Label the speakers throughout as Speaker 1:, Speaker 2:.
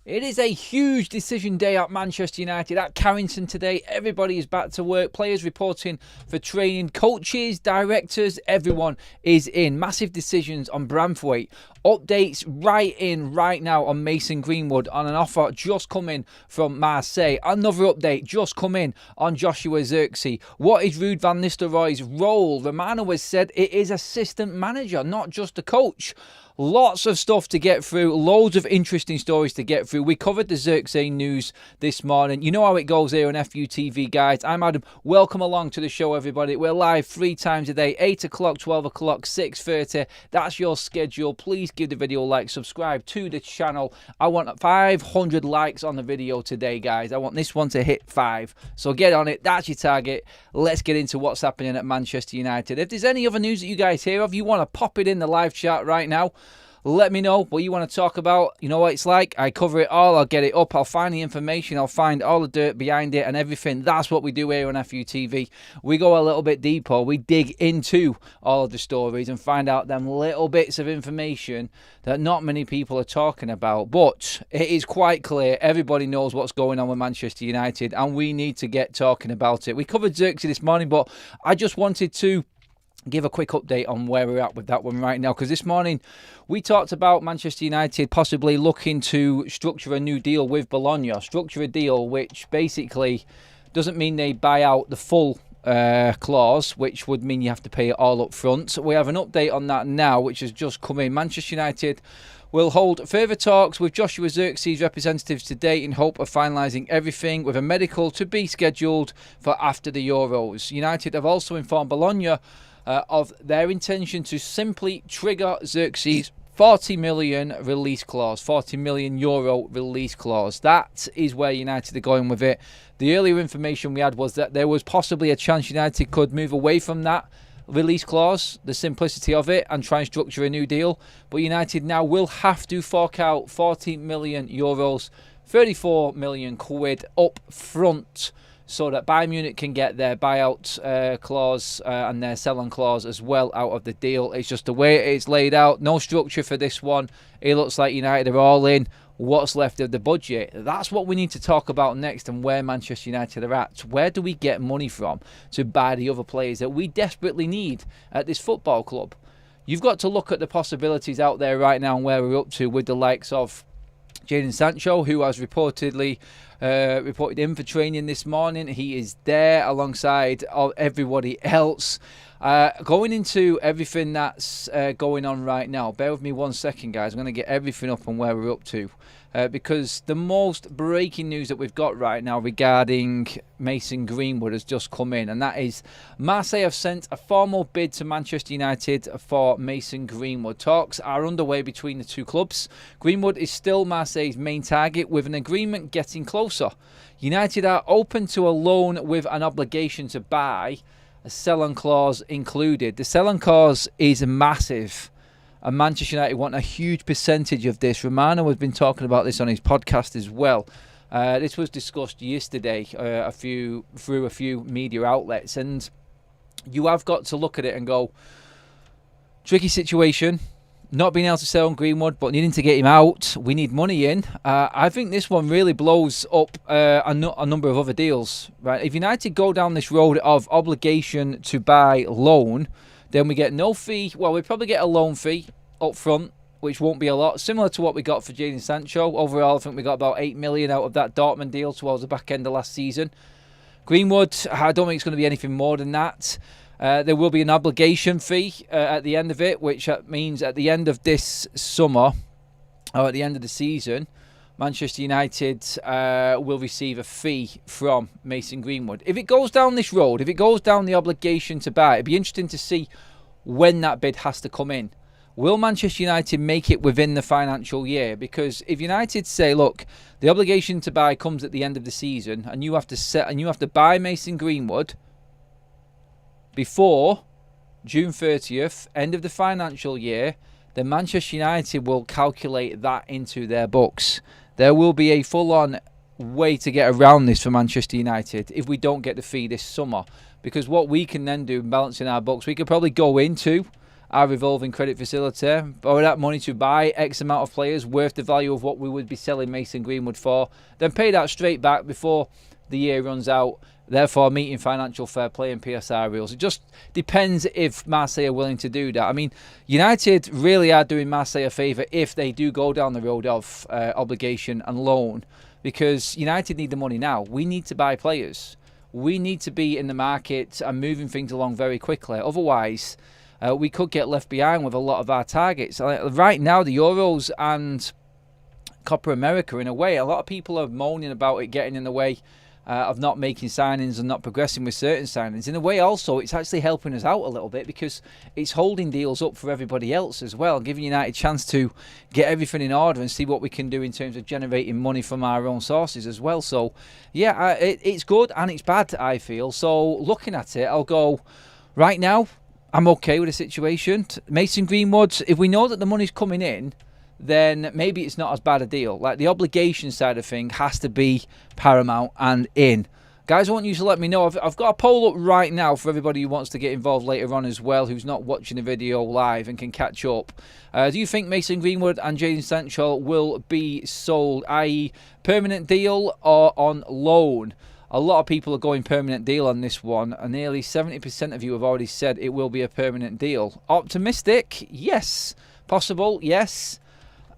Speaker 1: It is a huge decision day at Manchester United at Carrington today. Everybody is back to work. Players reporting for training. Coaches, directors, everyone is in. Massive decisions on Branthwaite. Updates right now on Mason Greenwood on an offer just come in from Marseille. Another update just come in on Joshua Zirkzee. What is Ruud van Nistelrooy's role? Romano has said it is assistant manager, not just a coach. Lots of stuff to get through, loads of interesting stories to get through. We covered the Zirkzee news this morning. You know how it goes here on FUTV, guys. I'm Adam. Welcome along to the show, everybody. We're live 3 times a day, 8 o'clock, 12 o'clock, 6:30. That's your schedule. Please give the video a like, subscribe to the channel. I want 500 likes on the video today, guys. I want this one to hit 5. So get on it. That's your target. Let's get into what's happening at Manchester United. If there's any other news that you guys hear of, you want to pop it in the live chat right now. Let me know what you want to talk about. You know what it's like. I cover it all. I'll get it up. I'll find the information. I'll find all the dirt behind it and everything. That's what we do here on FUTV. We go a little bit deeper. We dig into all of the stories and find out them little bits of information that not many people are talking about. But it is quite clear. Everybody knows what's going on with Manchester United and we need to get talking about it. We covered Zirkzee this morning, but I just wanted to give a quick update on where we're at with that one right now, because this morning we talked about Manchester United possibly looking to structure a new deal with Bologna, structure a deal which basically doesn't mean they buy out the full clause, which would mean you have to pay it all up front. We have an update on that now, which has just come in. Manchester United will hold further talks with Joshua Zirkzee's representatives today in hope of finalising everything, with a medical to be scheduled for after the Euros. United have also informed Bologna of their intention to simply trigger Zirkzee's 40 million release clause, 40 million euro release clause. That is where United are going with it. The earlier information we had was that there was possibly a chance United could move away from that release clause, the simplicity of it, and try and structure a new deal. But United now will have to fork out 40 million euros, 34 million quid up front, so that Bayern Munich can get their buyout clause and their sell-on clause as well out of the deal. It's just the way it's laid out. No structure for this one. It looks like United are all in. What's left of the budget? That's what we need to talk about next, and where Manchester United are at. Where do we get money from to buy the other players that we desperately need at this football club? You've got to look at the possibilities out there right now and where we're up to with the likes of Jadon Sancho, who has reported in for training this morning. He is there alongside everybody else. Going into everything that's going on right now, bear with me 1 second, guys. I'm going to get everything up on where we're up to. Because the most breaking news that we've got right now regarding Mason Greenwood has just come in, and that is Marseille have sent a formal bid to Manchester United for Mason Greenwood. Talks are underway between the two clubs. Greenwood is still Marseille's main target, with an agreement getting closer. United are open to a loan with an obligation to buy, a sell-on clause included. The sell-on clause is massive, and Manchester United want a huge percentage of this. Romano has been talking about this on his podcast as well. This was discussed yesterday through a few media outlets, and you have got to look at it and go, tricky situation, not being able to sell on Greenwood, but needing to get him out. We need money in. I think this one really blows up a number of other deals. Right? If United go down this road of obligation to buy loan, then we get no fee. Well, we probably get a loan fee up front, which won't be a lot. Similar to what we got for Jadon Sancho. Overall, I think we got about 8 million out of that Dortmund deal towards the back end of last season. Greenwood, I don't think it's going to be anything more than that. There will be an obligation fee at the end of it, which means at the end of this summer, or at the end of the season, Manchester United will receive a fee from Mason Greenwood. If it goes down this road, if it goes down the obligation to buy, it'd be interesting to see when that bid has to come in. Will Manchester United make it within the financial year? Because if United say, look, the obligation to buy comes at the end of the season, and you have to buy Mason Greenwood before June 30th, end of the financial year, then Manchester United will calculate that into their books. There will be a full-on way to get around this for Manchester United if we don't get the fee this summer. Because what we can then do, balancing our books, we could probably go into our revolving credit facility, borrow that money to buy X amount of players worth the value of what we would be selling Mason Greenwood for, then pay that straight back before the year runs out, therefore meeting financial fair play and PSR rules. It just depends if Marseille are willing to do that. I mean, United really are doing Marseille a favour if they do go down the road of obligation and loan, because United need the money now. We need to buy players. We need to be in the market and moving things along very quickly. Otherwise, we could get left behind with a lot of our targets. Right now, the Euros and Copa America, in a way, a lot of people are moaning about it getting in the way of not making signings and not progressing with certain signings. In a way, also, it's actually helping us out a little bit because it's holding deals up for everybody else as well, giving United a chance to get everything in order and see what we can do in terms of generating money from our own sources as well. So, yeah, it's good and it's bad, I feel. So, looking at it, I'll go, right now, I'm okay with the situation. Mason Greenwood, if we know that the money's coming in, then maybe it's not as bad a deal. Like, the obligation side of thing has to be paramount and in. Guys, I want you to let me know. I've got a poll up right now for everybody who wants to get involved later on as well, who's not watching the video live and can catch up. Do you think Mason Greenwood and Jadon Sancho will be sold, i.e. permanent deal or on loan? A lot of people are going permanent deal on this one, and nearly 70% of you have already said it will be a permanent deal. Optimistic? Yes. Possible? Yes.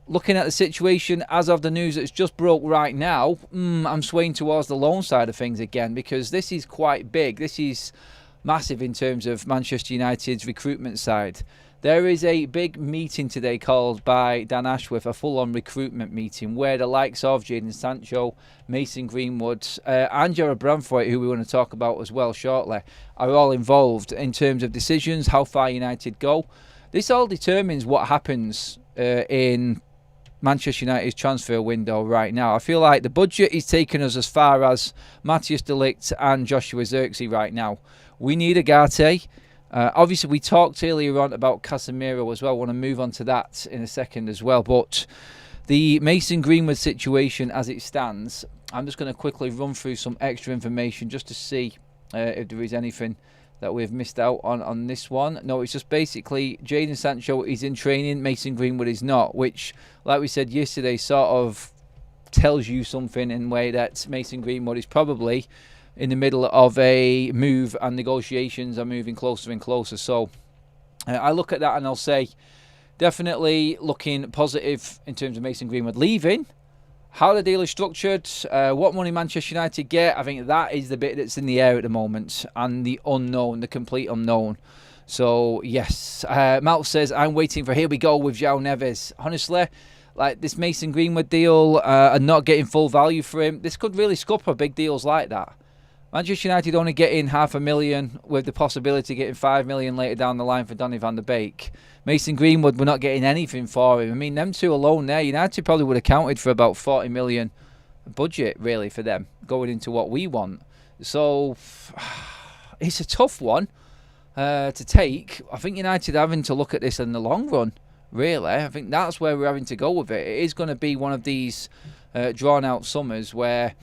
Speaker 1: Looking at the situation as of the news that's just broke right now, I'm swaying towards the loan side of things again, because this is quite big. This is massive in terms of Manchester United's recruitment side. There is a big meeting today called by Dan Ashworth, a full-on recruitment meeting, where the likes of Jadon Sancho, Mason Greenwood, and Jarrod Branthwaite, who we want to talk about as well shortly, are all involved in terms of decisions, how far United go. This all determines what happens in Manchester United's transfer window right now. I feel like the budget is taking us as far as Matthias de Ligt and Joshua Zirkzee right now. We need Agate. Obviously, we talked earlier on about Casemiro as well. I want to move on to that in a second as well. But the Mason Greenwood situation as it stands, I'm just going to quickly run through some extra information just to see if there is anything that we've missed out on this one. No, it's just basically Jadon Sancho is in training, Mason Greenwood is not, which, like we said yesterday, sort of tells you something in a way that Mason Greenwood is probably in the middle of a move and negotiations are moving closer and closer. So I look at that and I'll say definitely looking positive in terms of Mason Greenwood leaving. How the deal is structured, what money Manchester United get, I think that is the bit that's in the air at the moment, and the unknown, the complete unknown. So, yes, Malf says, I'm waiting for here we go with João Neves. Honestly, like this Mason Greenwood deal and not getting full value for him, this could really scupper big deals like that. Manchester United only getting $500,000 with the possibility of getting $5 million later down the line for Donny van der Beek. Mason Greenwood, we're not getting anything for him. I mean, them two alone there, United probably would have counted for about $40 million budget, really, for them, going into what we want. So, it's a tough one to take. I think United are having to look at this in the long run, really. I think that's where we're having to go with it. It is going to be one of these drawn-out summers where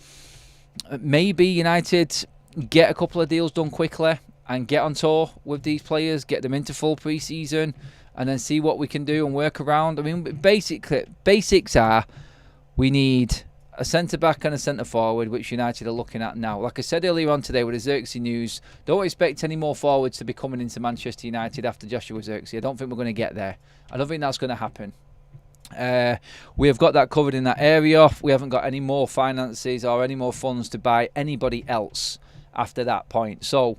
Speaker 1: maybe United get a couple of deals done quickly and get on tour with these players, get them into full pre-season, and then see what we can do and work around. I mean, basics are we need a centre-back and a centre-forward, which United are looking at now. Like I said earlier on today with the Zirkzee news, don't expect any more forwards to be coming into Manchester United after Joshua Zirkzee. I don't think we're going to get there. I don't think that's going to happen. We have got that covered in that area. We haven't got any more finances or any more funds to buy anybody else after that point. So,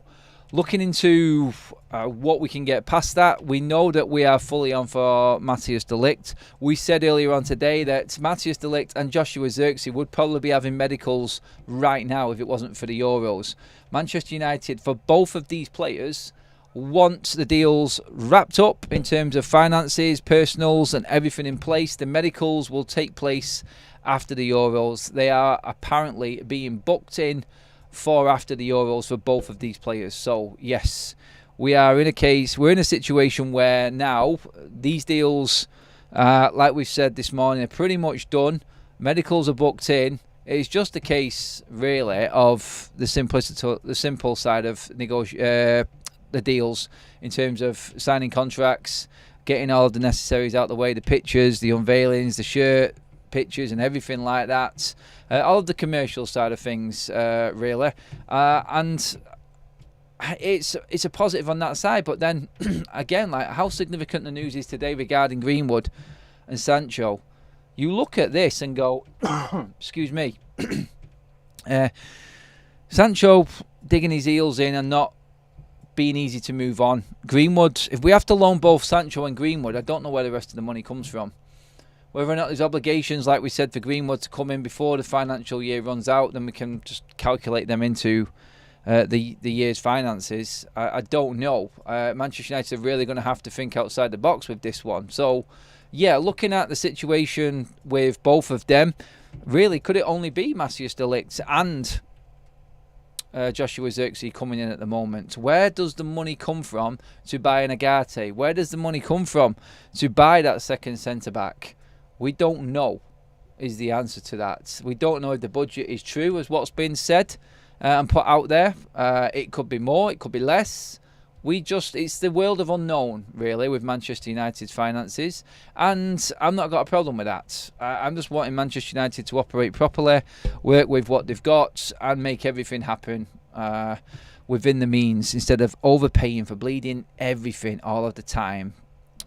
Speaker 1: looking into what we can get past that, we know that we are fully on for Matthias de Ligt. We said earlier on today that Matthias de Ligt and Joshua Zirkzee would probably be having medicals right now if it wasn't for the Euros. Manchester United, for both of these players, want the deals wrapped up in terms of finances, personals and everything in place. The medicals will take place after the Euros. They are apparently being booked in for after the Euros for both of these players. So yes, we're in a situation where now these deals, like we've said this morning, are pretty much done. Medicals are booked in. It's just a case really of the simple side of the deals in terms of signing contracts, getting all of the necessaries out the way, the pictures, the unveilings, the shirt pictures and everything like that. All of the commercial side of things, really. And it's a positive on that side. But then, again, like how significant the news is today regarding Greenwood and Sancho. You look at this and go, excuse me, Sancho digging his heels in and not being easy to move on. Greenwood, if we have to loan both Sancho and Greenwood, I don't know where the rest of the money comes from. Whether or not there's obligations, like we said, for Greenwood to come in before the financial year runs out, then we can just calculate them into the year's finances. I don't know. Manchester United are really going to have to think outside the box with this one. So, yeah, looking at the situation with both of them, really, could it only be Matthias de Ligt and Joshua Zirkzee coming in at the moment? Where does the money come from to buy an Agate? Where does the money come from to buy that second centre-back? We don't know is the answer to that. We don't know if the budget is true as what's been said and put out there. It could be more, it could be less. It's the world of unknown, really, with Manchester United's finances. And I've not got a problem with that. I'm just wanting Manchester United to operate properly, work with what they've got, and make everything happen within the means, instead of overpaying for bleeding everything all of the time.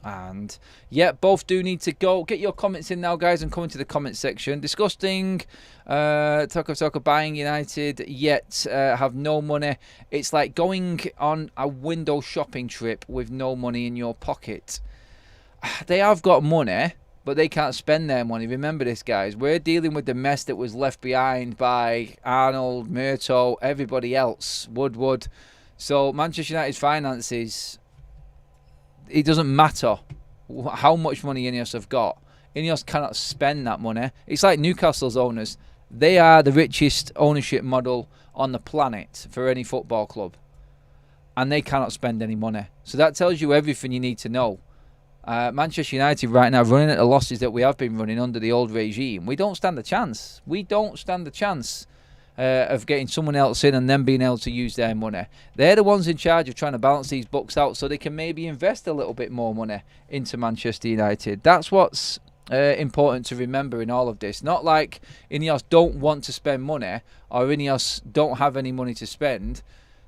Speaker 1: And yeah, both do need to go. Get your comments in now, guys, and come into the comment section. Disgusting. Talk of buying United, yet have no money. It's like going on a window shopping trip with no money in your pocket. They have got money, but they can't spend their money. Remember this, guys. We're dealing with the mess that was left behind by Arnold, Murto, everybody else, Woodward. So Manchester United's finances, it doesn't matter how much money Ineos have got. Ineos cannot spend that money. It's like Newcastle's owners. They are the richest ownership model on the planet for any football club. And they cannot spend any money. So that tells you everything you need to know. Manchester United right now running at the losses that we have been running under the old regime. We don't stand a chance. We don't stand a chance of getting someone else in and then being able to use their money. They're the ones in charge of trying to balance these books out so they can maybe invest a little bit more money into Manchester United. That's what's important to remember in all of this. Not like Ineos don't want to spend money or Ineos don't have any money to spend.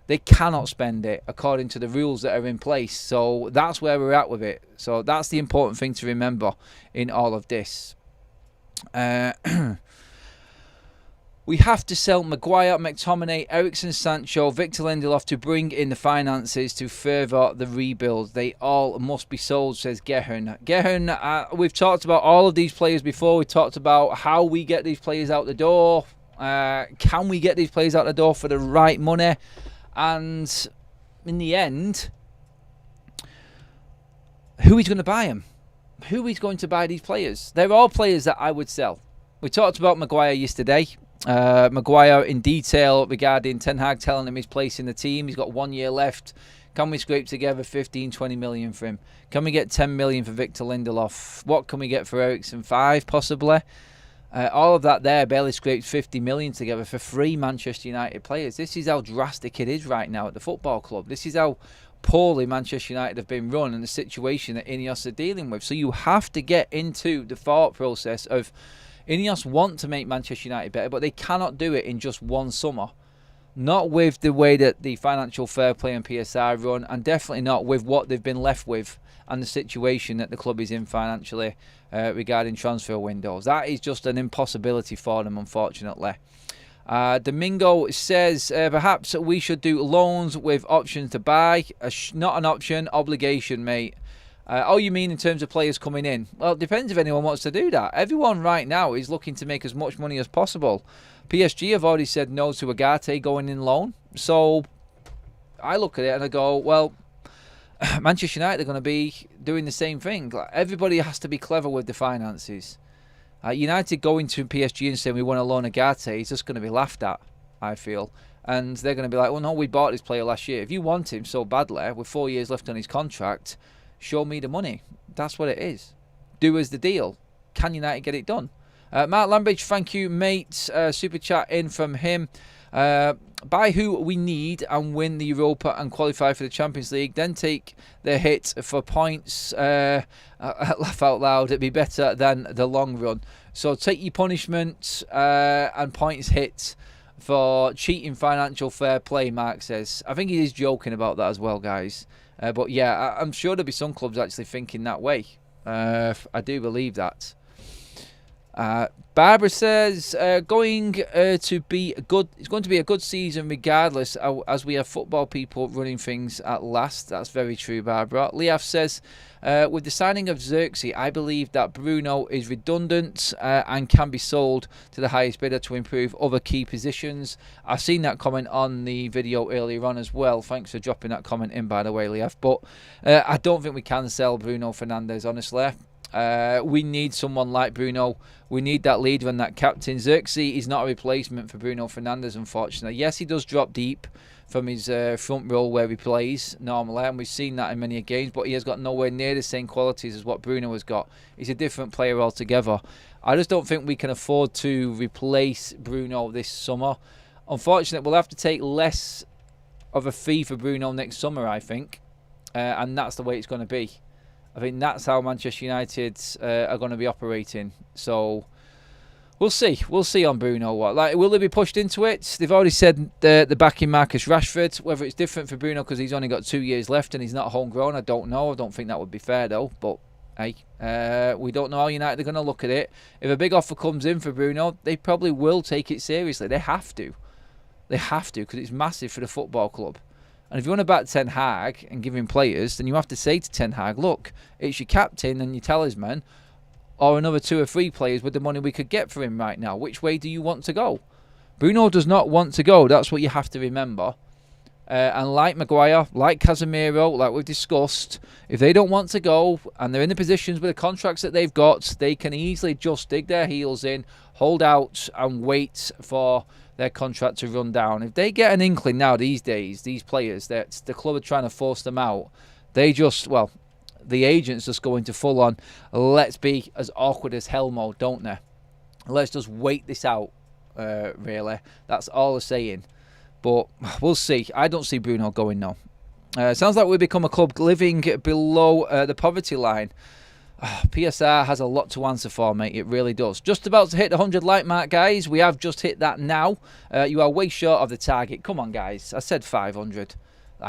Speaker 1: They cannot spend it according to the rules that are in place. So that's where we're at with it. So that's the important thing to remember in all of this. We have to sell Maguire, McTominay, Eriksen, Sancho, Victor Lindelof to bring in the finances to further the rebuild. They all must be sold, says Gehun. Gehun, we've talked about all of these players before. We talked about how we get these players out the door. Can we get these players out the door for the right money? And in the end, who is going to buy them? Who is going to buy these players? They're all players that I would sell. We talked about Maguire yesterday. Maguire in detail regarding Ten Hag telling him his place in the team. He's got 1 year left. Can we scrape together 15-20 million for him? Can we get 10 million for Victor Lindelof? What can we get for Eriksen? 5 possibly. All of that there barely scraped 50 million together for 3 Manchester United players. This is how drastic it is right now at the football club. This is how poorly Manchester United have been run and the situation that Ineos are dealing with. So you have to get into the thought process of Ineos want to make Manchester United better, but they cannot do it in just one summer. Not with the way that the financial fair play and PSR run, and definitely not with what they've been left with and the situation that the club is in financially regarding transfer windows. That is just an impossibility for them, unfortunately. Domingo says, perhaps we should do loans with options to buy. Not an option, obligation, mate. Oh, you mean in terms of players coming in? Well, it depends if anyone wants to do that. Everyone right now is looking to make as much money as possible. PSG have already said no to Agate going in loan. So I look at it and I go, well, Manchester United are going to be doing the same thing. Everybody has to be clever with the finances. United going to PSG and saying we want to loan Agate is just going to be laughed at, I feel. And they're going to be like, well, no, we bought this player last year. If you want him so badly, with 4 years left on his contract, show me the money. That's what it is. Do as the deal. Can United get it done? Mark Lambridge, thank you, mate. Super chat in from him. Buy who we need and win the Europa and qualify for the Champions League. Then take the hit for points. Laugh out loud. It'd be better than the long run. So take your punishment and points hit for cheating financial fair play, Mark says. I think he is joking about that as well, guys. But yeah, I'm sure there'll be some clubs actually thinking that way. I do believe that. Barbara says going to be good. It's going to be a good season regardless, as we have football people running things at last. That's very true, Barbara. Liaf says with the signing of Zirkzee, I believe that Bruno is redundant and can be sold to the highest bidder to improve other key positions. I've seen that comment on the video earlier on as well. Thanks for dropping that comment in, by the way, Liaf. But I don't think we can sell Bruno Fernandes, honestly. We need someone like Bruno. We need that leader and that captain. Zirkzee is not a replacement for Bruno Fernandes, unfortunately. Yes, he does drop deep from his front row where he plays normally, and we've seen that in many games, but he has got nowhere near the same qualities as what Bruno has got. He's a different player altogether. I just don't think we can afford to replace Bruno this summer. Unfortunately, we'll have to take less of a fee for Bruno next summer, I think, and that's the way it's going to be. I think that's how Manchester United are going to be operating. So we'll see. We'll see on Bruno. Will they be pushed into it? They've already said the backing Marcus Rashford. Whether it's different for Bruno because he's only got 2 years left and he's not homegrown, I don't know. I don't think that would be fair though. But hey, we don't know how United are going to look at it. If a big offer comes in for Bruno, they probably will take it seriously. They have to. They have to, because it's massive for the football club. And if you want to back Ten Hag and give him players, then you have to say to Ten Hag, look, it's your captain and your talisman, or another 2 or 3 players with the money we could get for him right now. Which way do you want to go? Bruno does not want to go. That's what you have to remember. And like Maguire, like Casemiro, like we've discussed, if they don't want to go and they're in the positions with the contracts that they've got, they can easily just dig their heels in, hold out and wait for their contract to run down. If they get an inkling now these days, these players, that the club are trying to force them out, they just, well, the agents just go into full on, let's be as awkward as hell mode, don't they? Let's just wait this out, really. That's all they're saying. But we'll see. I don't see Bruno going now. Sounds like we've become a club living below the poverty line. PSR has a lot to answer for, mate. It really does. Just about to hit the 100 like mark, guys. We have just hit that now. You are way short of the target. Come on, guys. I said 500.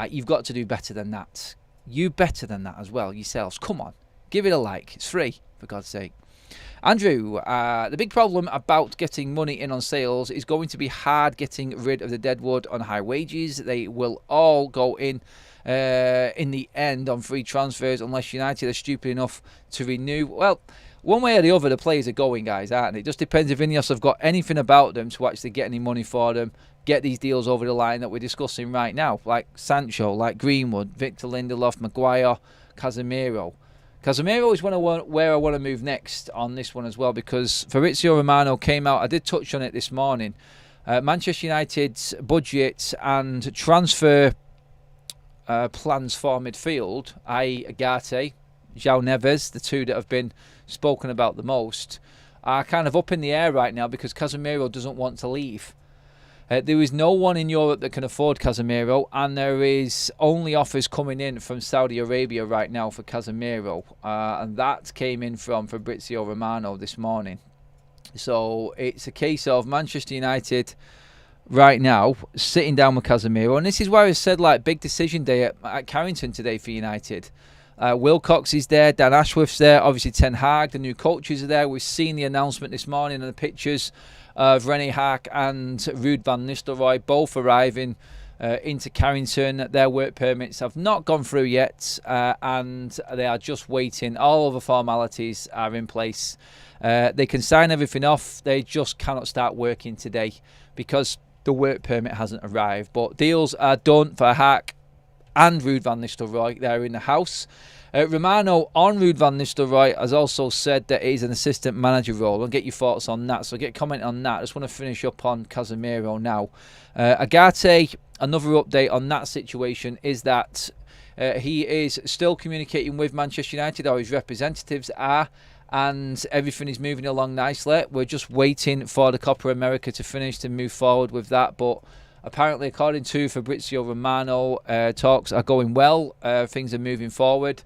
Speaker 1: You've got to do better than that. You better than that as well, yourselves. Come on. Give it a like. It's free, for God's sake. Andrew, the big problem about getting money in on sales is going to be hard getting rid of the deadwood on high wages. They will all go in the end on free transfers unless United are stupid enough to renew. Well, one way or the other, the players are going, guys, aren't they? It just depends if Ineos have got anything about them to actually get any money for them, get these deals over the line that we're discussing right now, like Sancho, like Greenwood, Victor Lindelof, Maguire, Casemiro. Casemiro is where I want to move next on this one as well, because Fabrizio Romano came out, I did touch on it this morning, Manchester United's budget and transfer plans for midfield, i.e. Agate, João Neves, the 2 that have been spoken about the most, are kind of up in the air right now because Casemiro doesn't want to leave. There is no one in Europe that can afford Casemiro, and there is only offers coming in from Saudi Arabia right now for Casemiro, and that came in from Fabrizio Romano this morning. So it's a case of Manchester United right now sitting down with Casemiro, and this is where I said, like, big decision day at Carrington today for United. Wilcox is there, Dan Ashworth's there, obviously Ten Hag, the new coaches are there. We've seen the announcement this morning and the pictures of Ruud and Hack and Ruud van Nistelrooy both arriving into Carrington. Their work permits have not gone through yet, and they are just waiting. All other formalities are in place. They can sign everything off. They just cannot start working today because the work permit hasn't arrived. But deals are done for Hack and Ruud van Nistelrooy. They're in the house. Romano on Ruud van Nistelrooy has also said that he's an assistant manager role. I'll get your thoughts on that, so get a comment on that. I just want to finish up on Casemiro now. Agate, another update on that situation is that he is still communicating with Manchester United, or his representatives are, and everything is moving along nicely. We're just waiting for the Copa America to finish to move forward with that, but apparently, according to Fabrizio Romano, talks are going well, things are moving forward,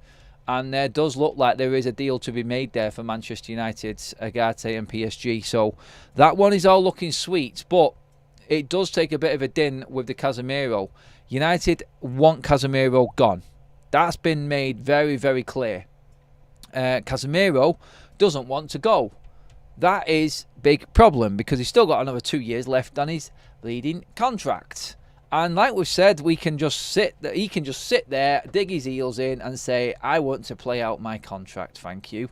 Speaker 1: and there does look like there is a deal to be made there for Manchester United, Agate and PSG, so that one is all looking sweet, but it does take a bit of a din with the Casemiro. United want Casemiro gone. That's been made very, very clear. Casemiro doesn't want to go. That is big problem because he's still got another 2 years left on his bleeding contract. And like we've said, he can just sit there, dig his heels in and say, I want to play out my contract, thank you.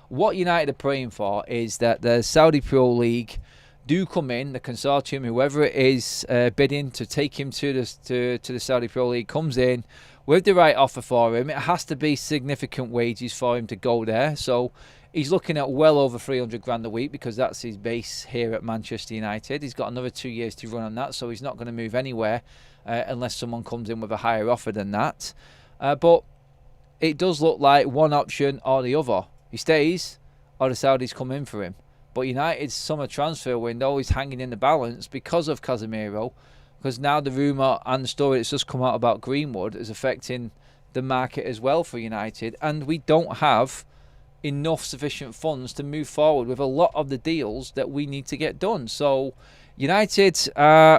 Speaker 1: What United are praying for is that the Saudi Pro League do come in, the consortium, whoever it is bidding to take him to the Saudi Pro League, comes in with the right offer for him. It has to be significant wages for him to go there. So he's looking at well over 300 grand a week because that's his base here at Manchester United. He's got another 2 years to run on that, so he's not going to move anywhere unless someone comes in with a higher offer than that. But it does look like one option or the other. He stays or the Saudis come in for him. But United's summer transfer window is hanging in the balance because of Casemiro, because now the rumour and the story that's just come out about Greenwood is affecting the market as well for United, and we don't have enough sufficient funds to move forward with a lot of the deals that we need to get done. So United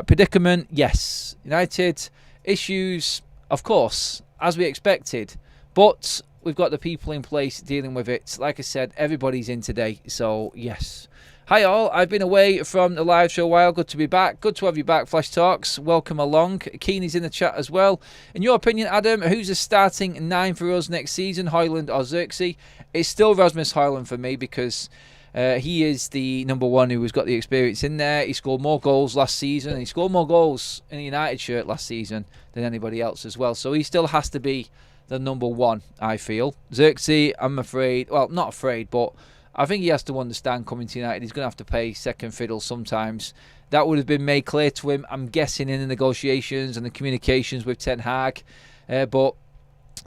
Speaker 1: predicament, yes. United issues, of course, as we expected, but we've got the people in place dealing with it. Like I said, everybody's in today, so yes. Hi all, I've been away from the live show a while. Good to be back. Good to have you back, Flash Talks. Welcome along. Keeney's in the chat as well. In your opinion, Adam, who's the starting 9 for us next season, Højlund or Zirkzee? It's still Rasmus Højlund for me because he is the number one who has got the experience in there. He scored more goals last season. He scored more goals in a United shirt last season than anybody else as well. So he still has to be the number one, I feel. Zirkzee, I'm afraid, well, not afraid, but I think he has to understand coming to United, he's going to have to pay second fiddle sometimes. That would have been made clear to him, I'm guessing, in the negotiations and the communications with Ten Hag. But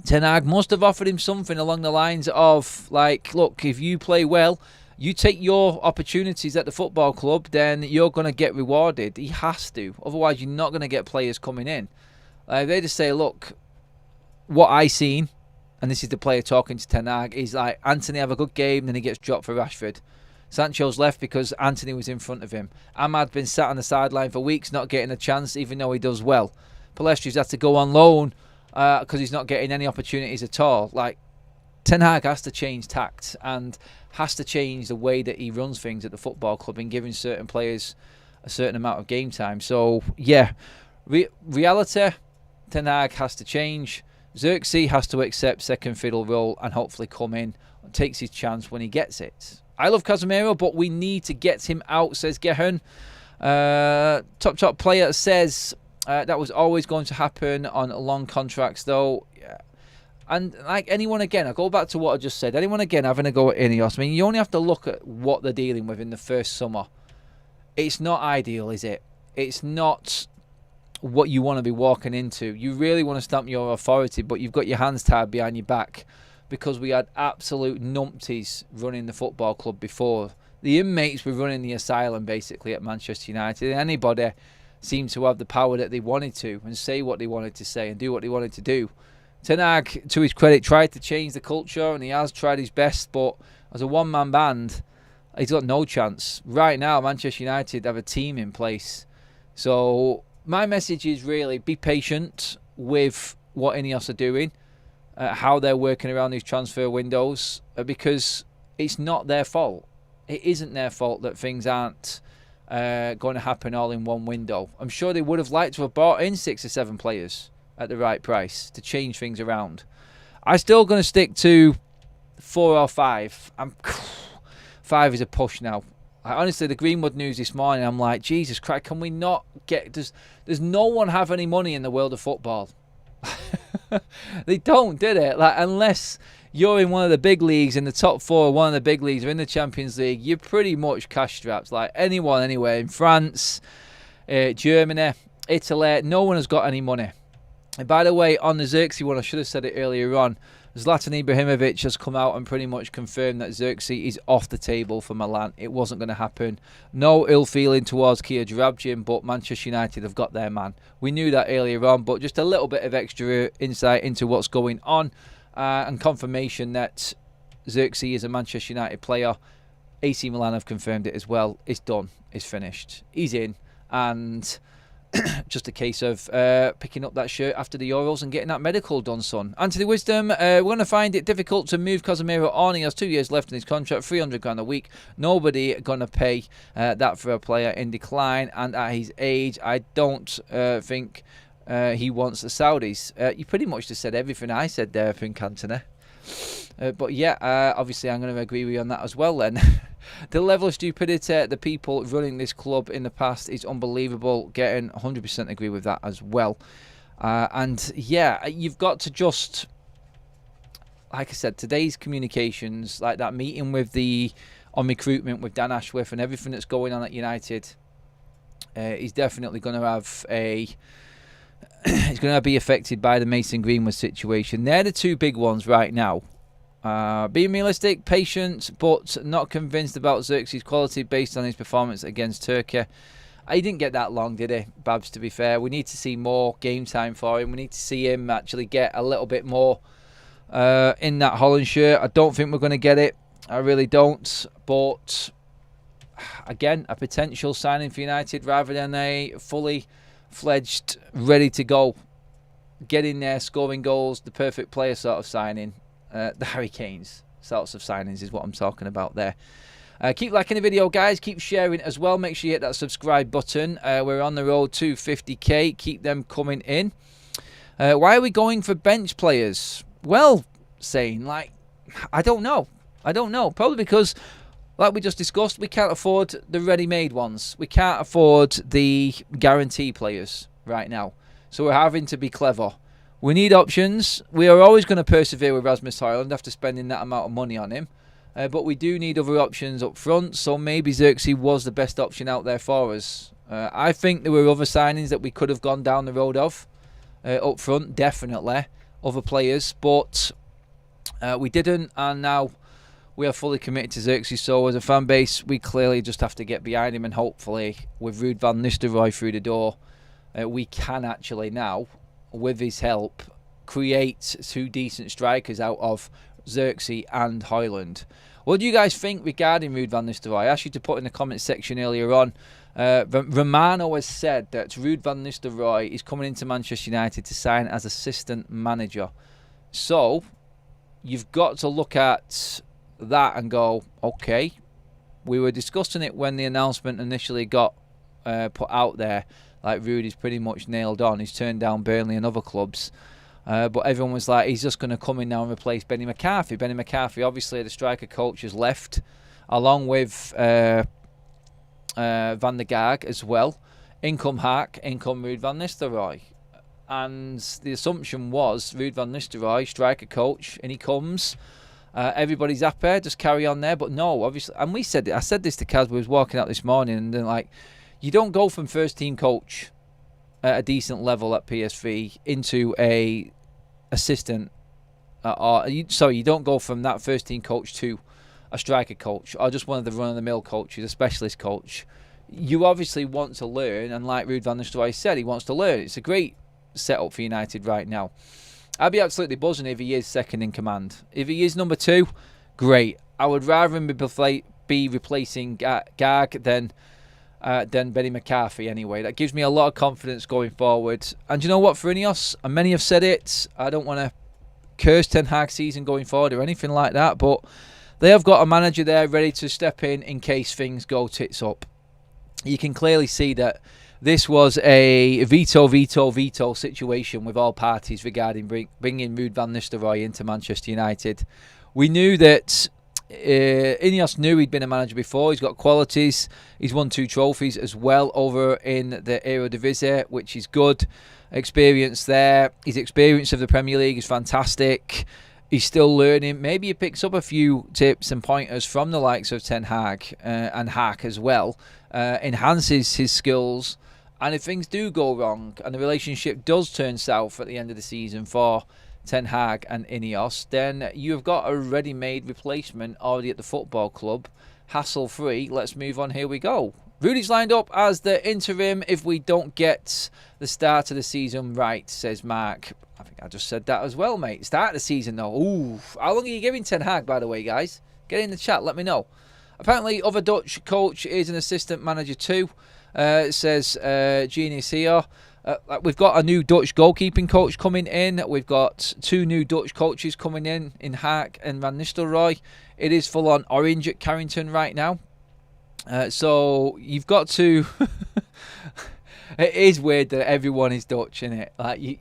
Speaker 1: Ten Hag must have offered him something along the lines of, like, look, if you play well, you take your opportunities at the football club, then you're going to get rewarded. He has to. Otherwise, you're not going to get players coming in. They just say, look, what I seen, and this is the player talking to Ten Hag, is like, Anthony have a good game, then he gets dropped for Rashford. Sancho's left because Anthony was in front of him. Ahmad been sat on the sideline for weeks, not getting a chance, even though he does well. Palestri's had to go on loan because he's not getting any opportunities at all. Like, Ten Hag has to change tact and has to change the way that he runs things at the football club and giving certain players a certain amount of game time. So, yeah, reality, Ten Hag has to change. Zirkzee has to accept second fiddle role and hopefully come in and takes his chance when he gets it. I love Casemiro, but we need to get him out, says Gehan. Top player says that was always going to happen on long contracts, though. Yeah. And like anyone again, I go back to what I just said. Anyone again having a go at Ineos. I mean, you only have to look at what they're dealing with in the first summer. It's not ideal, is it? It's not what you want to be walking into. You really want to stamp your authority, but you've got your hands tied behind your back because we had absolute numpties running the football club before. The inmates were running the asylum basically at Manchester United. Anybody seemed to have the power that they wanted to and say what they wanted to say and do what they wanted to do. Ten Hag, to his credit, tried to change the culture and he has tried his best, but as a one-man band, he's got no chance. Right now, Manchester United have a team in place. So my message is really be patient with what Ineos are doing, how they're working around these transfer windows, because it's not their fault. It isn't their fault that things aren't going to happen all in one window. I'm sure they would have liked to have bought in 6 or 7 players at the right price to change things around. I'm still going to stick to 4 or 5. 5 is a push now. Honestly, the Greenwood news this morning, I'm like, Jesus Christ, can we not get... Does no one have any money in the world of football? They don't, do they? Like, unless you're in one of the big leagues, in the top 4 of one of the big leagues, or in the Champions League, you're pretty much cash strapped. Like, anyone anywhere in France, Germany, Italy, no one has got any money. And by the way, on the Zirkzee one, I should have said it earlier on, Zlatan Ibrahimovic has come out and pretty much confirmed that Zirkzee is off the table for Milan. It wasn't going to happen. No ill feeling towards Kia Joorabchian, but Manchester United have got their man. We knew that earlier on, but just a little bit of extra insight into what's going on and confirmation that Zirkzee is a Manchester United player. AC Milan have confirmed it as well. It's done. It's finished. He's in. And just a case of picking up that shirt after the Euros and getting that medical done, son. Anthony Wisdom, we're going to find it difficult to move Casemiro on. He has 2 years left in his contract, 300 grand a week. Nobody going to pay that for a player in decline. And at his age, I don't think he wants the Saudis. You pretty much just said everything I said there, I think, Anthony. But yeah, obviously I'm going to agree with you on that as well then. The level of stupidity the people running this club in the past is unbelievable. Getting 100% agree with that as well. And yeah, you've got to just, like I said, today's communications, like that meeting with on recruitment with Dan Ashworth and everything that's going on at United, is definitely going to have it's going to be affected by the Mason Greenwood situation. They're the two big ones right now. Being realistic, patient, but not convinced about Zirkzee's quality based on his performance against Turkey. He didn't get that long, did he, Babs, to be fair? We need to see more game time for him. We need to see him actually get a little bit more in that Holland shirt. I don't think we're going to get it. I really don't. But, again, a potential signing for United rather than a fully fledged, ready to go, get in there, scoring goals, the perfect player sort of signing. The Harry Kane's sorts of signings is what I'm talking about there. Keep liking the video, guys. Keep sharing as well. Make sure you hit that subscribe button. We're on the road to 50k. Keep them coming in. Why are we going for bench players? Well, I don't know. Probably because, like we just discussed, we can't afford the ready-made ones. We can't afford the guarantee players right now. So we're having to be clever. We need options. We are always going to persevere with Rasmus Højlund after spending that amount of money on him. But we do need other options up front. So maybe Zirkzee was the best option out there for us. I think there were other signings that we could have gone down the road of up front. Definitely. Other players. But we didn't. And now we are fully committed to Zirkzee. So as a fan base, we clearly just have to get behind him. And hopefully with Ruud van Nistelrooy through the door, we can actually now, with his help, create two decent strikers out of Zirkzee and Højlund. What do you guys think regarding Ruud van Nistelrooy? I asked you to put in the comment section earlier on. Romano has said that Ruud van Nistelrooy is coming into Manchester United to sign as assistant manager. So you've got to look at that and go, okay, we were discussing it when the announcement initially got put out there. Like, Ruud is pretty much nailed on. He's turned down Burnley and other clubs. But everyone was like, he's just going to come in now and replace Benny McCarthy. Benny McCarthy, obviously, the striker coach, has left, along with Van der Gaag as well. In come Hack, in come Ruud van Nistelrooy. And the assumption was Ruud van Nistelrooy, striker coach, and he comes. Everybody's happy, just carry on there. But no, obviously, and I said this to Kaz, we was walking out this morning, and then, like, you don't go from first team coach at a decent level at PSV into a assistant, you don't go from that first team coach to a striker coach or just one of the run-of-the-mill coaches, a specialist coach. You obviously want to learn, and like Ruud van Nistelrooy said, he wants to learn. It's a great setup for United right now. I'd be absolutely buzzing if he is second in command. If he is number 2, great. I would rather him be replacing Gaag than Benny McCarthy anyway. That gives me a lot of confidence going forward. And you know what, for Ineos, and many have said it, I don't want to curse Ten Hag season going forward or anything like that, but they have got a manager there ready to step in case things go tits up. You can clearly see that this was a veto situation with all parties regarding bringing Ruud van Nistelrooy into Manchester United. We knew that Ineos knew he'd been a manager before. He's got qualities. He's won 2 trophies as well over in the Eredivisie, which is good. Experience there. His experience of the Premier League is fantastic. He's still learning. Maybe he picks up a few tips and pointers from the likes of Ten Hag and Hack as well. Enhances his skills. And if things do go wrong and the relationship does turn south at the end of the season for Ten Hag and Ineos, then you've got a ready-made replacement already at the football club. Hassle-free. Let's move on. Here we go. Ruud's lined up as the interim if we don't get the start of the season right, says Mark. I think I just said that as well, mate. Start of the season, though. Ooh. How long are you giving Ten Hag, by the way, guys? Get in the chat. Let me know. Apparently, other Dutch coach is an assistant manager too, says Genius here. We've got a new Dutch goalkeeping coach coming in. We've got 2 new Dutch coaches coming in Hack and Van Nistelrooy. It is full on orange at Carrington right now. So you've got to... It is weird that everyone is Dutch, isn't it? Like you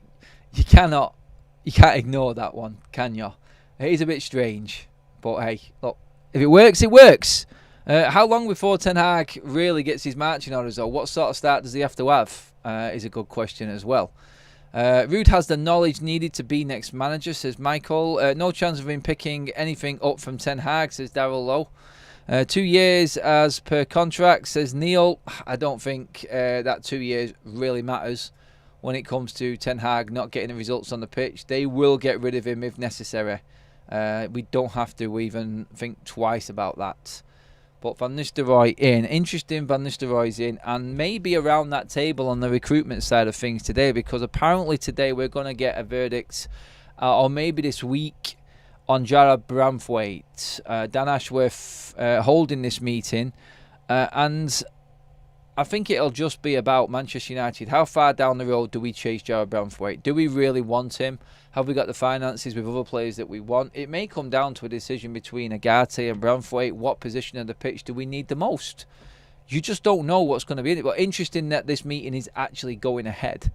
Speaker 1: can't ignore that one, can you? It is a bit strange. But hey, look, if it works, it works. How long before Ten Hag really gets his marching orders, though? What sort of start does he have to have? Is a good question as well. Ruud has the knowledge needed to be next manager, says Michael. No chance of him picking anything up from Ten Hag, says Darryl Lowe. 2 years as per contract, says Neil. I don't think that 2 years really matters when it comes to Ten Hag not getting the results on the pitch. They will get rid of him if necessary. We don't have to even think twice about that. But Van Nistelrooy in. Interesting, Van Nistelrooy's in. And maybe around that table on the recruitment side of things today, because apparently today we're going to get a verdict, or maybe this week, on Jarrad Branthwaite. Dan Ashworth holding this meeting. And I think it'll just be about Manchester United. How far down the road do we chase Jarrad Branthwaite? Do we really want him? Have we got the finances with other players that we want? It may come down to a decision between Agate and Branthwaite. What position of the pitch do we need the most? You just don't know what's going to be in it. But interesting that this meeting is actually going ahead.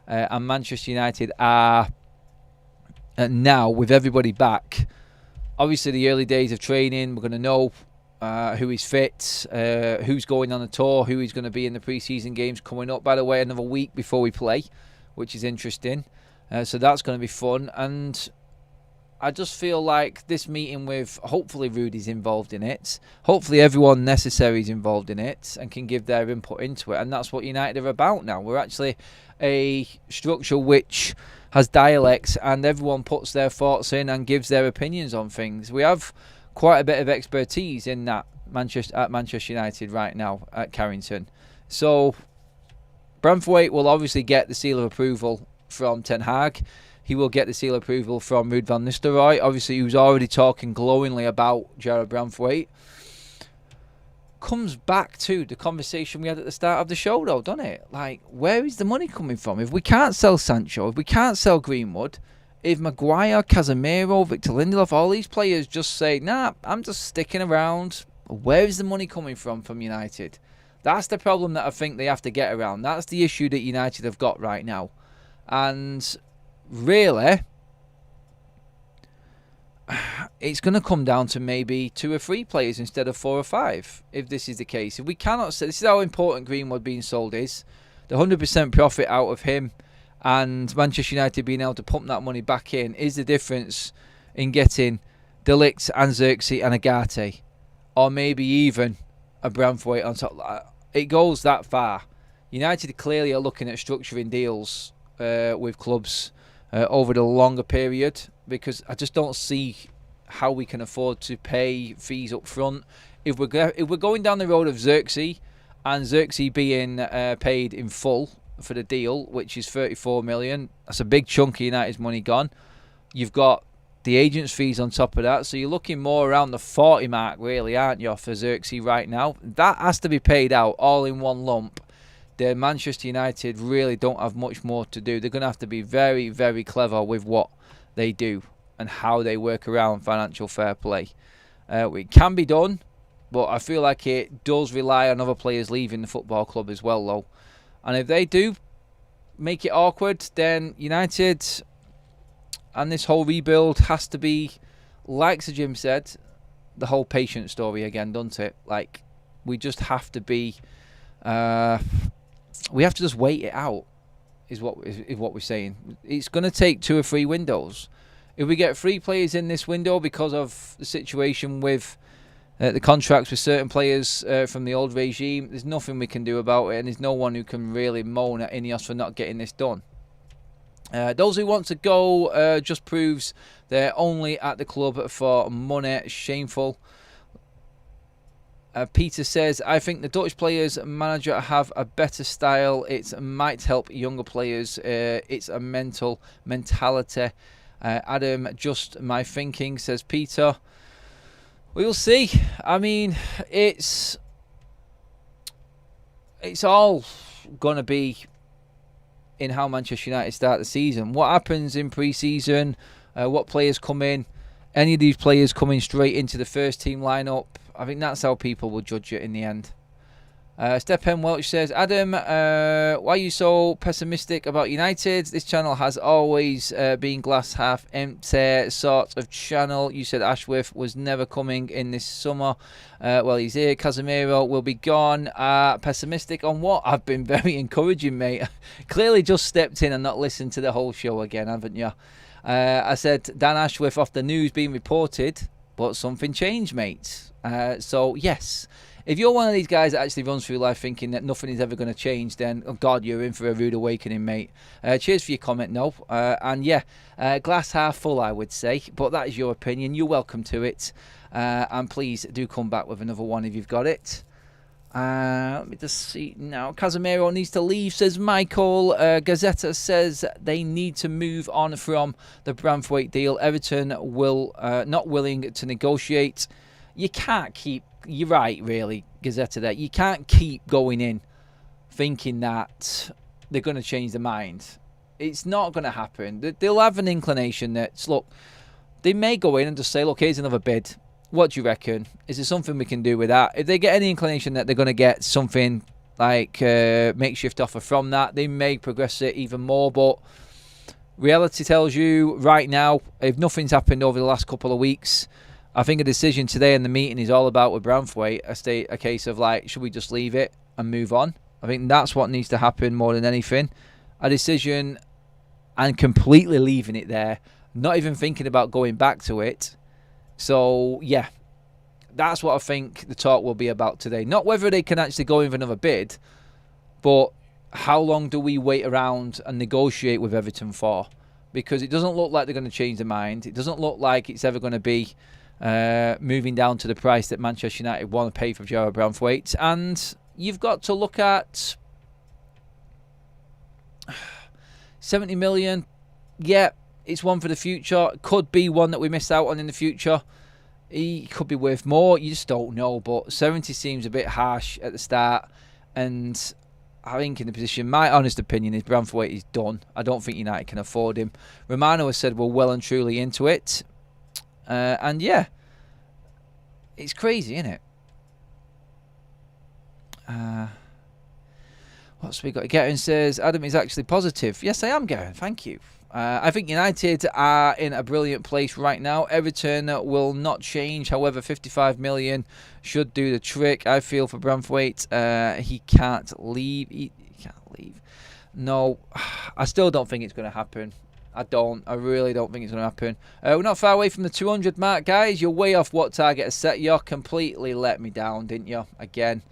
Speaker 1: And Manchester United are now, with everybody back, obviously the early days of training, we're going to know who is fit, who's going on the tour, who is going to be in the pre-season games coming up. By the way, another week before we play, which is interesting. So that's going to be fun. And I just feel like this meeting with, hopefully Ruud is involved in it. Hopefully everyone necessary is involved in it and can give their input into it. And that's what United are about now. We're actually a structure which has dialects and everyone puts their thoughts in and gives their opinions on things. We have quite a bit of expertise in that at Manchester United right now at Carrington. So Branthwaite will obviously get the seal of approval from Ten Hag. He will get the seal of approval from Ruud van Nistelrooy. Obviously, he was already talking glowingly about Jarrad Branthwaite. Comes back to the conversation we had at the start of the show, though, doesn't it? Like, where is the money coming from? If we can't sell Sancho, if we can't sell Greenwood, if Maguire, Casemiro, Victor Lindelof, all these players just say, nah, I'm just sticking around, where is the money coming from United? That's the problem that I think they have to get around. That's the issue that United have got right now. And really, it's going to come down to maybe 2 or 3 players instead of 4 or 5, if this is the case. If we cannot say, this is how important Greenwood being sold is, the 100% profit out of him and Manchester United being able to pump that money back in is the difference in getting De Ligt and Zirkzee and Agate, or maybe even a Branthwaite on top. It goes that far. United clearly are looking at structuring deals with clubs over the longer period, because I just don't see how we can afford to pay fees up front. If we're going down the road of Zirkzee, and Zirkzee being paid in full for the deal, which is 34 million, that's a big chunk of United's money gone. You've got the agent's fees on top of that, so you're looking more around the 40 mark, really, aren't you, for Zirkzee right now? That has to be paid out all in one lump. The Manchester United really don't have much more to do. They're going to have to be very, very clever with what they do and how they work around financial fair play. It can be done, but I feel like it does rely on other players leaving the football club as well, though. And if they do make it awkward, then United and this whole rebuild has to be, like Sir Jim said, the whole patient story again, doesn't it? Like, we just have to be... we have to just wait it out, is what we're saying. It's going to take 2 or 3 windows. If we get 3 players in this window because of the situation with the contracts with certain players from the old regime, there's nothing we can do about it, and there's no one who can really moan at Ineos for not getting this done. Those who want to go just proves they're only at the club for money. Shameful. Peter says, I think the Dutch players manager have a better style. It might help younger players. It's a mentality. Adam, just my thinking, says Peter. We'll see. I mean, it's all going to be in how Manchester United start the season. What happens in pre-season, what players come in, any of these players coming straight into the first team lineup, I think that's how people will judge it in the end. Stephen Welch says, Adam, why are you so pessimistic about United? This channel has always been glass half empty sort of channel. You said Ashworth was never coming in this summer. Well, he's here. Casemiro will be gone. Pessimistic on what? I've been very encouraging, mate. Clearly just stepped in and not listened to the whole show again, haven't you? I said Dan Ashworth off the news being reported, but something changed, mate. So, yes. If you're one of these guys that actually runs through life thinking that nothing is ever going to change, then, oh God, you're in for a rude awakening, mate. Cheers for your comment, no. And yeah, glass half full, I would say. But that is your opinion. You're welcome to it. And please do come back with another one if you've got it. Let me just see now. Casemiro needs to leave, says Michael. Gazetta says they need to move on from the Branthwaite deal. Everton will not willing to negotiate. You can't keep... You're right, really, Gazetta there. You can't keep going in thinking that they're going to change their mind. It's not going to happen. They'll have an inclination that, look, they may go in and just say, look, here's another bid. What do you reckon? Is there something we can do with that? If they get any inclination that they're going to get something like makeshift offer from that, they may progress it even more. But reality tells you right now, if nothing's happened over the last couple of weeks, I think a decision today in the meeting is all about with Branthwaite, a case of like, should we just leave it and move on? I think that's what needs to happen more than anything. A decision and completely leaving it there, not even thinking about going back to it. So, yeah, that's what I think the talk will be about today. Not whether they can actually go in for another bid, but how long do we wait around and negotiate with Everton for? Because it doesn't look like they're going to change their mind. It doesn't look like it's ever going to be moving down to the price that Manchester United want to pay for Jarrod Branthwaite. And you've got to look at 70 million. Yeah, it's one for the future. Could be one that we miss out on in the future. He could be worth more. You just don't know. But 70 seems a bit harsh at the start. And I think in the position, my honest opinion is Branthwaite is done. I don't think United can afford him. Romano has said we're well and truly into it. And yeah, it's crazy, isn't it? What's we got? Garen says, Adam is actually positive. Yes, I am, Garen. Thank you. I think United are in a brilliant place right now. Everton will not change. However, 55 million should do the trick. I feel for Branthwaite. He can't leave. He can't leave. No, I still don't think it's going to happen. I don't. I really don't think it's going to happen. We're not far away from the 200 mark, guys. You're way off what target I set you. Completely let me down, didn't you? Again.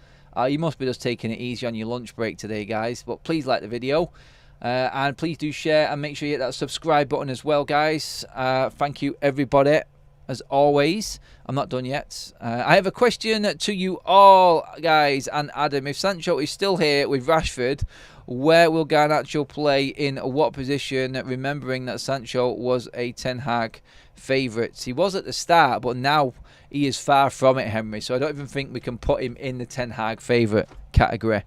Speaker 1: You must be just taking it easy on your lunch break today, guys. But please like the video. And please do share and make sure you hit that subscribe button as well, guys. Thank you, everybody. As always, I'm not done yet. I have a question to you all, guys. And Adam, if Sancho is still here with Rashford, where will Garnacho play in what position? Remembering that Sancho was a Ten Hag favourite. He was at the start, but now he is far from it, Henry. So I don't even think we can put him in the Ten Hag favourite category.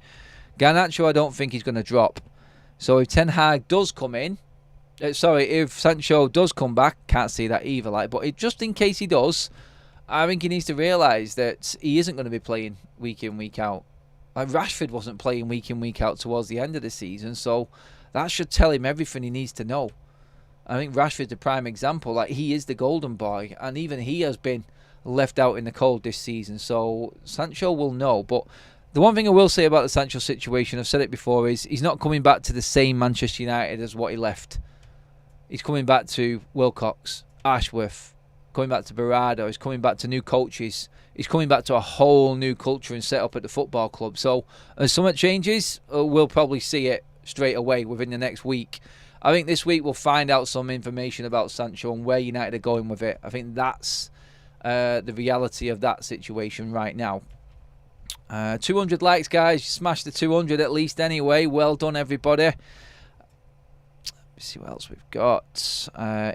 Speaker 1: Garnacho, I don't think he's going to drop. So if Ten Hag does come in, if Sancho does come back, can't see that either. But just in case he does, I think he needs to realise that he isn't going to be playing week in, week out. Rashford wasn't playing week in, week out towards the end of the season, so that should tell him everything he needs to know. I think Rashford's a prime example. He is the golden boy, and even he has been left out in the cold this season. So Sancho will know. But the one thing I will say about the Sancho situation, I've said it before, is he's not coming back to the same Manchester United as what he left. He's coming back to Wilcox, Ashworth, coming back to Berardo. He's coming back to new coaches. He's coming back to a whole new culture and set up at the football club. So as something changes, we'll probably see it straight away within the next week. I think this week we'll find out some information about Sancho and where United are going with it. I think that's the reality of that situation right now. 200 likes, guys. You smashed the 200 at least anyway. Well done, everybody. Let's see what else we've got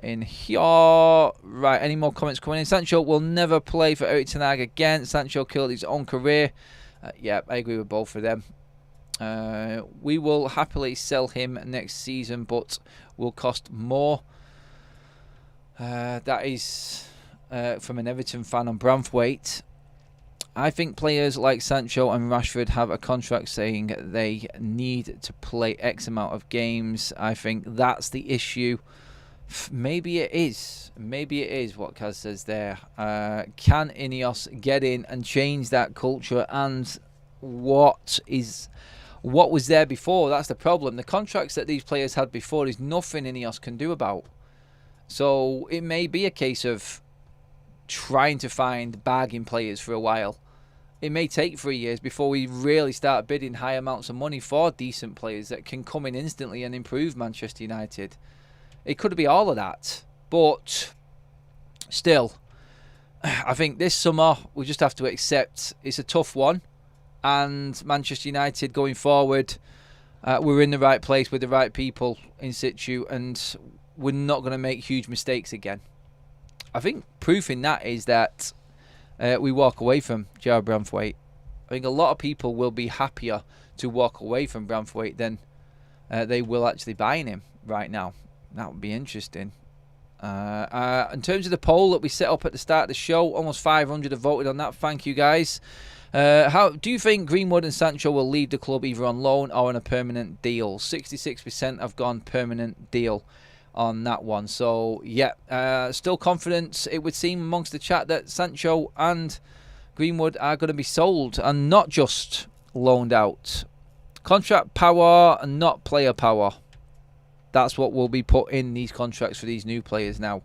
Speaker 1: in here. Right, any more comments coming in? Sancho will never play for Erik ten Hag again. Sancho killed his own career. Yeah, I agree with both of them. We will happily sell him next season, but will cost more. That is from an Everton fan on Branthwaite. I think players like Sancho and Rashford have a contract saying they need to play X amount of games. I think that's the issue. Maybe it is. Maybe it is what Kaz says there. Can Ineos get in and change that culture? And what was there before? That's the problem. The contracts that these players had before is nothing Ineos can do about. So it may be a case of trying to find bargain players for a while. It may take 3 years before we really start bidding high amounts of money for decent players that can come in instantly and improve Manchester United. It could be all of that. But still, I think this summer we just have to accept it's a tough one. And Manchester United going forward, we're in the right place with the right people in situ, and we're not going to make huge mistakes again. I think proof in that is that we walk away from Gerard Branthwaite. I think a lot of people will be happier to walk away from Branthwaite than they will actually buying him right now. That would be interesting. In terms of the poll that we set up at the start of the show, almost 500 have voted on that. Thank you, guys. How do you think Greenwood and Sancho will leave the club either on loan or on a permanent deal? 66% have gone permanent deal on that one. So yeah, still confident it would seem amongst the chat that Sancho and Greenwood are going to be sold and not just loaned out. Contract power and not player power. That's what will be put in these contracts for these new players now.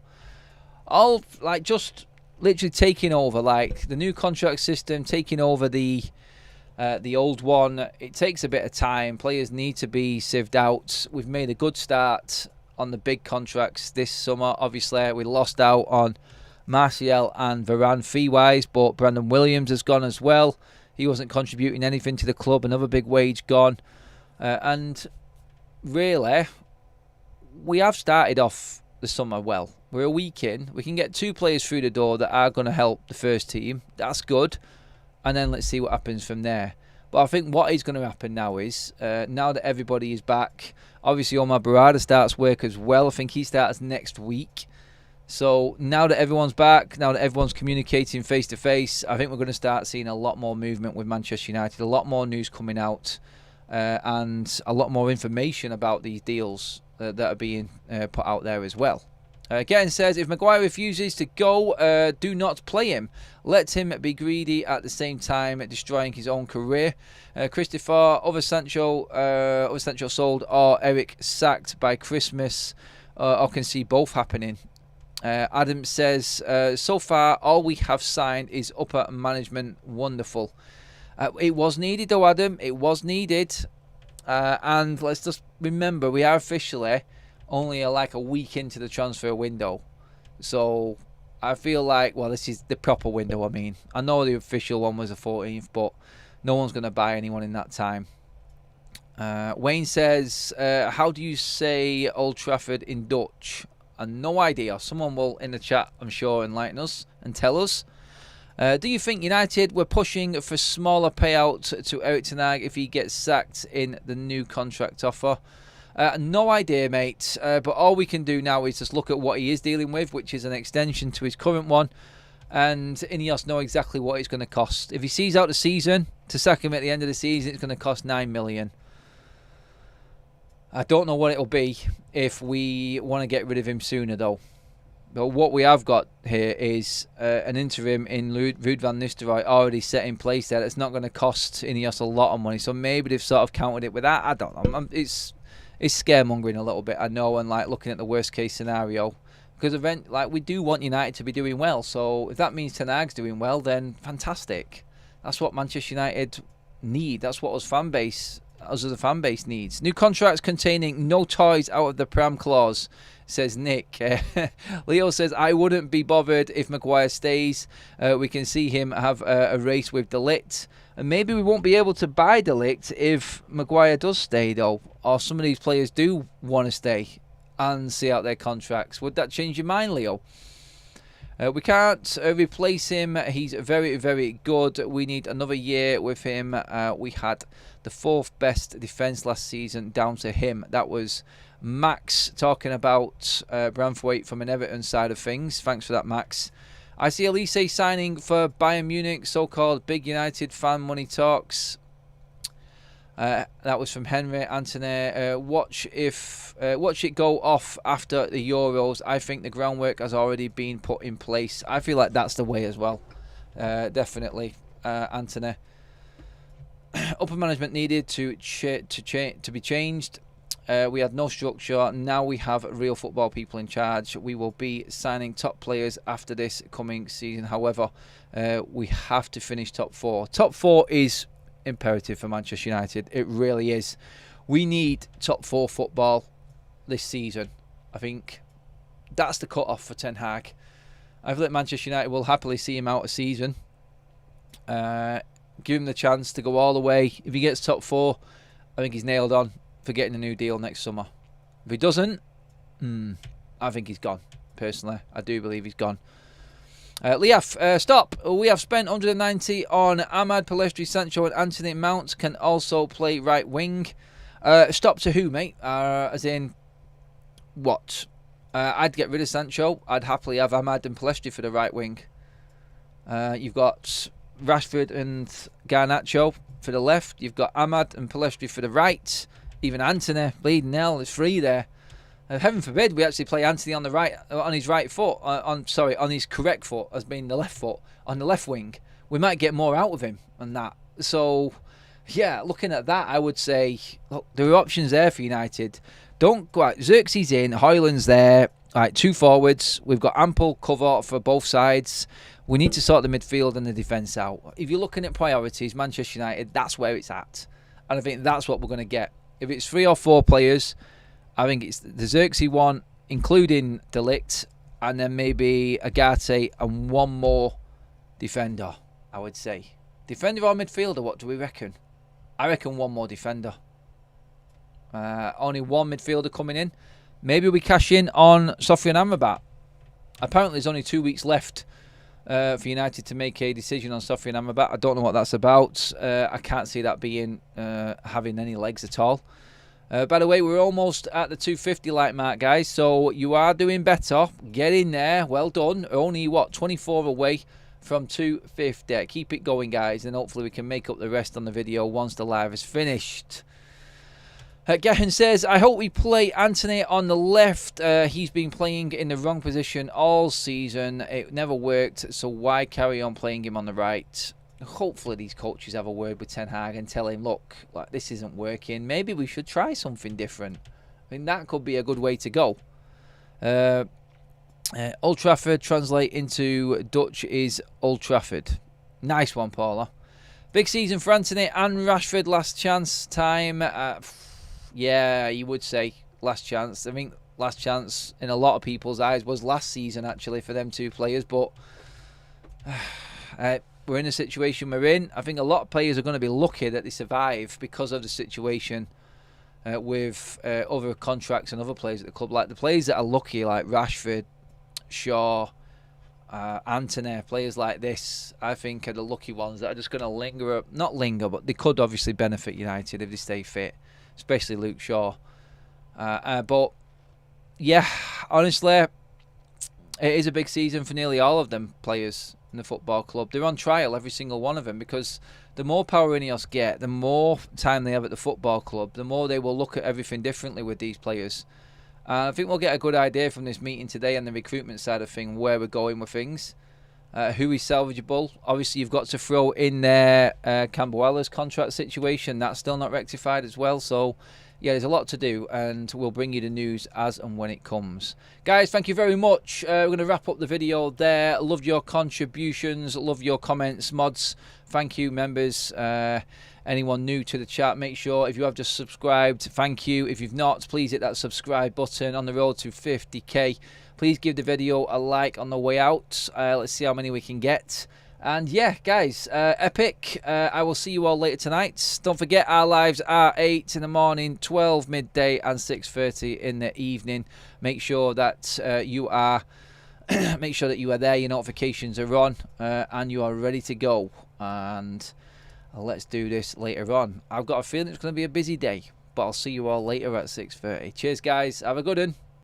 Speaker 1: All like just literally taking over, like the new contract system, taking over the old one. It takes a bit of time. Players need to be sieved out. We've made a good start on the big contracts this summer. Obviously, we lost out on Martial and Varane fee-wise, but Brandon Williams has gone as well. He wasn't contributing anything to the club. Another big wage gone. And really, we have started off the summer well. We're a week in. We can get 2 players through the door that are going to help the first team. That's good. And then let's see what happens from there. But I think what is going to happen now is, now that everybody is back, obviously Omar Barada starts work as well. I think he starts next week. So now that everyone's back, now that everyone's communicating face-to-face, I think we're going to start seeing a lot more movement with Manchester United, a lot more news coming out, and a lot more information about these deals that are being put out there as well. Again says, if Maguire refuses to go, do not play him. Let him be greedy at the same time, destroying his own career. Christopher, other Sancho sold or Eric sacked by Christmas, or can see both happening. Adam says, so far all we have signed is upper management. Wonderful. It was needed though, Adam. It was needed. And let's just remember, we are officially only like a week into the transfer window. So I feel like, well, this is the proper window. I mean, I know the official one was the 14th, but no one's going to buy anyone in that time. Wayne says, how do you say Old Trafford in Dutch? No idea. Someone will in the chat, I'm sure, enlighten us and tell us. Do you think United were pushing for smaller payout to Erik ten Hag if he gets sacked in the new contract offer? No idea, mate. But all we can do now is just look at what he is dealing with, which is an extension to his current one. And Ineos know exactly what it's going to cost. If he sees out the season, to sack him at the end of the season, it's going to cost 9 million. I don't know what it'll be if we want to get rid of him sooner, though. But what we have got here is an interim in Ruud van Nistelrooy already set in place there. It's not going to cost Ineos a lot of money. So maybe they've sort of countered it with that. I don't know. It's scaremongering a little bit, I know, and like looking at the worst case scenario. Because we do want United to be doing well. So if that means Ten Hag's doing well, then fantastic. That's what Manchester United need. That's what us fan base us as a fan base needs. New contracts containing no toys out of the pram clause, says Nick. Leo says, I wouldn't be bothered if Maguire stays. We can see him have a race with De Ligt. And maybe we won't be able to buy De Ligt if Maguire does stay, though. Or some of these players do want to stay and see out their contracts. Would that change your mind, Leo? We can't replace him. He's very, very good. We need another year with him. We had the 4th best defence last season down to him. That was Max talking about Branthwaite from an Everton side of things. Thanks for that, Max. I see Elise signing for Bayern Munich, so-called big United fan money talks. That was from Henry Anthony. Watch it go off after the Euros. I think the groundwork has already been put in place. I feel like that's the way as well. Definitely, Anthony. Upper management needed to be changed. We had no structure. Now we have real football people in charge. We will be signing top players after this coming season. However, we have to finish top 4. Top 4 is imperative for Manchester United. It really is. We need top 4 football this season. I think that's the cut-off for Ten Hag. I feel like Manchester United will happily see him out a season. Give him the chance to go all the way. If he gets top 4, I think he's nailed on for getting a new deal next summer. If he doesn't, I think he's gone. Personally, I do believe he's gone. Liaf, stop. We have spent 190 on Ahmad, Palestri, Sancho and Anthony. Mount can also play right wing. Stop to who, mate? As in, what? I'd get rid of Sancho. I'd happily have Ahmad and Palestri for the right wing. You've got Rashford and Garnacho for the left. You've got Ahmad and Palestri for the right. Even Anthony, bleeding hell, there's 3 there. Heaven forbid we actually play Anthony on the right, on his right foot, on his correct foot as being the left foot, on the left wing. We might get more out of him than that. So, yeah, looking at that, I would say, look, there are options there for United. Don't go out. Zirkzee's in, Højlund's there, right, 2 forwards. We've got ample cover for both sides. We need to sort the midfield and the defence out. If you're looking at priorities, Manchester United, that's where it's at. And I think that's what we're going to get. If it's 3 or 4 players, I think it's the Zirkzee one, including De Ligt, and then maybe Agate and 1 more defender, I would say. Defender or midfielder, what do we reckon? I reckon 1 more defender. Only 1 midfielder coming in. Maybe we cash in on Sofian Amrabat. Apparently there's only 2 weeks left for United to make a decision on Sofian Amrabat. I don't know what that's about. I can't see that being having any legs at all. By the way, we're almost at the 250 like mark, guys. So you are doing better. Get in there. Well done. Only, 24 away from 250. Keep it going, guys. And hopefully we can make up the rest on the video once the live is finished. Gahan says, I hope we play Anthony on the left. He's been playing in the wrong position all season. It never worked. So why carry on playing him on the right? Hopefully these coaches have a word with Ten Hag and tell him, look, like, this isn't working. Maybe we should try something different. I mean, that could be a good way to go. Old Trafford translate into Dutch is Old Trafford. Nice one, Paula. Big season for Anthony and Rashford. Last chance time. Yeah, you would say last chance. I think last chance in a lot of people's eyes was last season, actually, for them 2 players. But we're in the situation we're in. I think a lot of players are going to be lucky that they survive because of the situation with other contracts and other players at the club. Like the players that are lucky, like Rashford, Shaw, Anthony, players like this, I think are the lucky ones that are just going to linger. Not linger, but they could obviously benefit United if they stay fit, especially Luke Shaw. But, yeah, honestly, it is a big season for nearly all of them players in the football club. They're on trial, every single one of them, because the more power Ineos get, the more time they have at the football club, the more they will look at everything differently with these players. I think we'll get a good idea from this meeting today on the recruitment side of things, where we're going with things, who is salvageable. Obviously, you've got to throw in there Cambuela's contract situation. That's still not rectified as well. So, yeah, there's a lot to do, and we'll bring you the news as and when it comes. Guys, thank you very much. We're going to wrap up the video there. Loved your contributions. Love your comments, mods. Thank you, members. Anyone new to the chat, make sure if you have just subscribed, thank you. If you've not, please hit that subscribe button. On the road to 50k. Please give the video a like on the way out. Let's see how many we can get. And yeah, guys, epic. I will see you all later tonight. Don't forget, our lives are 8 in the morning, 12 midday, and 6:30 in the evening. Make sure that you are there. Your notifications are on, and you are ready to go. And let's do this later on. I've got a feeling it's going to be a busy day, but I'll see you all later at 6:30. Cheers, guys. Have a good one.